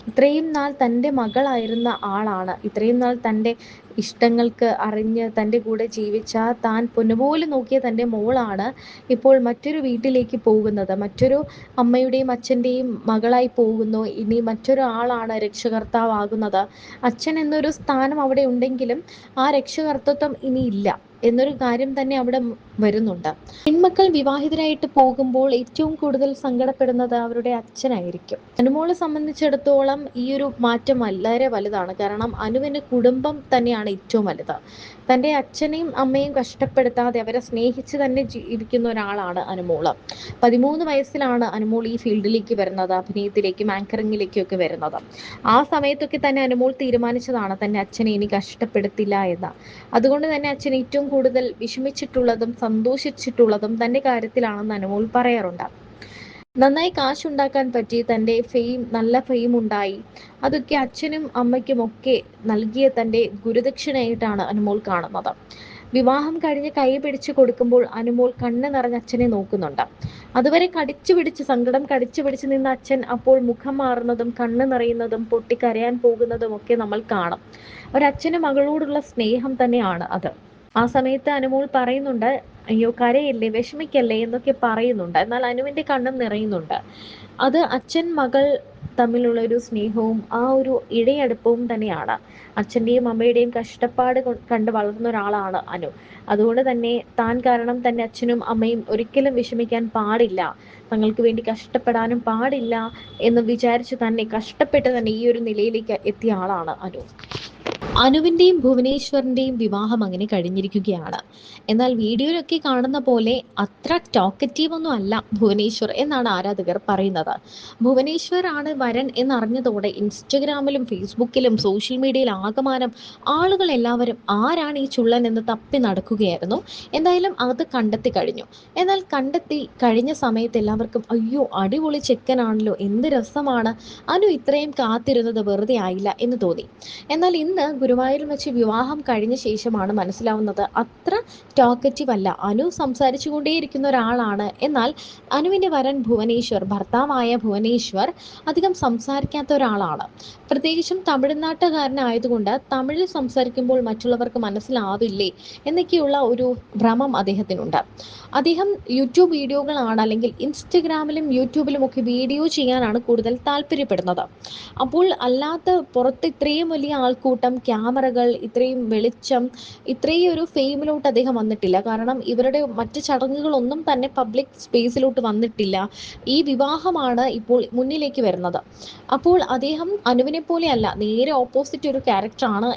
ഇത്രയും നാൾ തൻ്റെ മകളായിരുന്ന ആളാണ്, ഇത്രയും നാൾ തൻ്റെ ഇഷ്ടങ്ങൾക്ക് അറിഞ്ഞ് തൻ്റെ കൂടെ ജീവിച്ച, താൻ പൊന്നുപോലെ നോക്കിയ തൻ്റെ മോളാണ് ഇപ്പോൾ മറ്റൊരു വീട്ടിലേക്ക് പോകുന്നത്. മറ്റൊരു അമ്മയുടെയും അച്ഛൻ്റെയും മകളായി പോകുന്നു. ഇനി മറ്റൊരു ആളാണ് രക്ഷകർത്താവാകുന്നത്. അച്ഛൻ എന്നൊരു സ്ഥാനം അവിടെ ഉണ്ടെങ്കിലും ആ രക്ഷകർത്തൃത്വം ഇനിയില്ല എന്നൊരു കാര്യം തന്നെ അവിടെ വരുന്നുണ്ട്. പെൺമക്കൾ വിവാഹിതരായിട്ട് പോകുമ്പോൾ ഏറ്റവും കൂടുതൽ സങ്കടപ്പെടുന്നത് അവരുടെ അച്ഛനായിരിക്കും. അനുമോളെ സംബന്ധിച്ചിടത്തോളം ഈ ഒരു മാറ്റം വളരെ വലുതാണ്. കാരണം അനുവിന് കുടുംബം തന്നെയാണ് ഏറ്റവും വലുത്. തൻ്റെ അച്ഛനെയും അമ്മയും കഷ്ടപ്പെടുത്താതെ അവരെ സ്നേഹിച്ച് തന്നെ ജീവിക്കുന്ന ഒരാളാണ് അനുമോള്. 13 വയസ്സിലാണ് അനുമോൾ ഈ ഫീൽഡിലേക്ക് വരുന്നത്, അഭിനയത്തിലേക്കും ആങ്കറിങ്ങിലേക്കും ഒക്കെ വരുന്നത്. ആ സമയത്തൊക്കെ തന്നെ അനുമോൾ തീരുമാനിച്ചതാണ് തൻ്റെ അച്ഛനെ ഇനി കഷ്ടപ്പെടുത്തില്ല എന്ന്. അതുകൊണ്ട് തന്നെ അച്ഛൻ ഏറ്റവും കൂടുതൽ വിഷമിച്ചിട്ടുള്ളതും സന്തോഷിച്ചിട്ടുള്ളതും തൻ്റെ കാര്യത്തിലാണെന്ന് അനുമോൾ പറയാറുണ്ട്. നന്നായി കാശുണ്ടാക്കാൻ പറ്റി, തൻ്റെ നല്ല ഫെയിം ഉണ്ടായി. അതൊക്കെ അച്ഛനും അമ്മയ്ക്കും ഒക്കെ നൽകിയ തൻ്റെ ഗുരുദക്ഷിണയായിട്ടാണ് അനുമോൾ കാണുന്നത്. വിവാഹം കഴിഞ്ഞ് കൈ പിടിച്ച് കൊടുക്കുമ്പോൾ അനുമോൾ കണ്ണ് നിറഞ്ഞ് അച്ഛനെ നോക്കുന്നുണ്ട്. അതുവരെ സങ്കടം കടിച്ചു പിടിച്ച് നിന്ന അച്ഛൻ അപ്പോൾ മുഖം മാറുന്നതും കണ്ണ് നിറയുന്നതും പൊട്ടിക്കരയാൻ പോകുന്നതും ഒക്കെ നമ്മൾ കാണും. ഒരച്ഛന് മകളോടുള്ള സ്നേഹം തന്നെയാണ് അത്. ആ സമയത്ത് അനുമോൾ പറയുന്നുണ്ട്, അയ്യോ കരയില്ലേ, വിഷമിക്കല്ലേ എന്നൊക്കെ പറയുന്നുണ്ട്. എന്നാൽ അനുവിൻ്റെ കണ്ണും നിറയുന്നുണ്ട്. അത് അച്ഛൻ മകൾ തമ്മിലുള്ള ഒരു സ്നേഹവും ആ ഒരു ഇഴയടുപ്പവും തന്നെയാണ്. അച്ഛൻ്റെയും അമ്മയുടെയും കഷ്ടപ്പാട് കണ്ട് വളർന്ന ഒരാളാണ് അനു. അതുകൊണ്ട് തന്നെ താൻ കാരണം തൻ്റെ അച്ഛനും അമ്മയും ഒരിക്കലും വിഷമിക്കാൻ പാടില്ല, തങ്ങൾക്ക് വേണ്ടി കഷ്ടപ്പെടാനും പാടില്ല എന്ന് വിചാരിച്ച് തന്നെ കഷ്ടപ്പെട്ട് തന്നെ ഈ ഒരു നിലയിലേക്ക് എത്തിയ ആളാണ് അനു. അനുവിൻ്റെയും ഭുവനേശ്വറിൻ്റെയും വിവാഹം അങ്ങനെ കഴിഞ്ഞിരിക്കുകയാണ്. എന്നാൽ വീഡിയോയിലൊക്കെ കാണുന്ന പോലെ അത്ര ടോക്കറ്റീവ് ഒന്നും അല്ല ഭുവനേശ്വർ എന്നാണ് ആരാധകർ പറയുന്നത്. ഭുവനേശ്വർ ആണ് വരൻ എന്നറിഞ്ഞതോടെ ഇൻസ്റ്റഗ്രാമിലും ഫേസ്ബുക്കിലും സോഷ്യൽ മീഡിയയിൽ ആകമാനം ആളുകൾ എല്ലാവരും ആരാണ് ഈ ചുള്ളൻ എന്ന് തപ്പി നടക്കുകയായിരുന്നു. എന്തായാലും അത് കണ്ടെത്തി കഴിഞ്ഞു. എന്നാൽ കണ്ടെത്തി കഴിഞ്ഞ സമയത്ത് എല്ലാവർക്കും അയ്യോ അടിപൊളി ചെക്കനാണല്ലോ, എന്ത് രസമാണ്, അനു ഇത്രയും കാത്തിരുന്നത് വെറുതെ ആയില്ല എന്ന് തോന്നി. എന്നാൽ ഇന്ന് ഗുരുവായൂരിൽ വെച്ച് വിവാഹം കഴിഞ്ഞ ശേഷമാണ് മനസ്സിലാവുന്നത് അത്ര ടോക്കറ്റീവ് അല്ല. അനു സംസാരിച്ചു കൊണ്ടേയിരിക്കുന്ന ഒരാളാണ്. എന്നാൽ അനുവിൻ്റെ വരൻ ഭർത്താവായ ഭുവനേശ്വർ അധികം സംസാരിക്കാത്ത ഒരാളാണ്. പ്രത്യേകിച്ചും തമിഴ്നാട്ടുകാരനായതുകൊണ്ട് തമിഴിൽ സംസാരിക്കുമ്പോൾ മറ്റുള്ളവർക്ക് മനസ്സിലാവില്ലേ എന്നൊക്കെയുള്ള ഒരു ഭ്രമം അദ്ദേഹത്തിനുണ്ട്. അദ്ദേഹം യൂട്യൂബ് വീഡിയോകളാണ്, അല്ലെങ്കിൽ ഇൻസ്റ്റഗ്രാമിലും യൂട്യൂബിലും ഒക്കെ വീഡിയോ ചെയ്യാനാണ് കൂടുതൽ താല്പര്യപ്പെടുന്നത്. അപ്പോൾ അല്ലാത്ത പുറത്ത് ഇത്രയും വലിയ ആൾക്കൂട്ടം, ക്യാമറകൾ, ഇത്രയും വെളിച്ചം, ഇത്രയും ഒരു ഫെയിമിലോട്ട് അദ്ദേഹം വന്നിട്ടില്ല. കാരണം ഇവരുടെ മറ്റ് ചടങ്ങുകളൊന്നും തന്നെ പബ്ലിക് സ്പേസിലോട്ട് വന്നിട്ടില്ല. ഈ വിവാഹമാണ് ഇപ്പോൾ മുന്നിലേക്ക് വരുന്നത്. അപ്പോൾ അദ്ദേഹം അനുവിനെ പോലെയല്ല, നേരെ ഓപ്പോസിറ്റ് ഒരു ക്യാരക്ടറാണ്.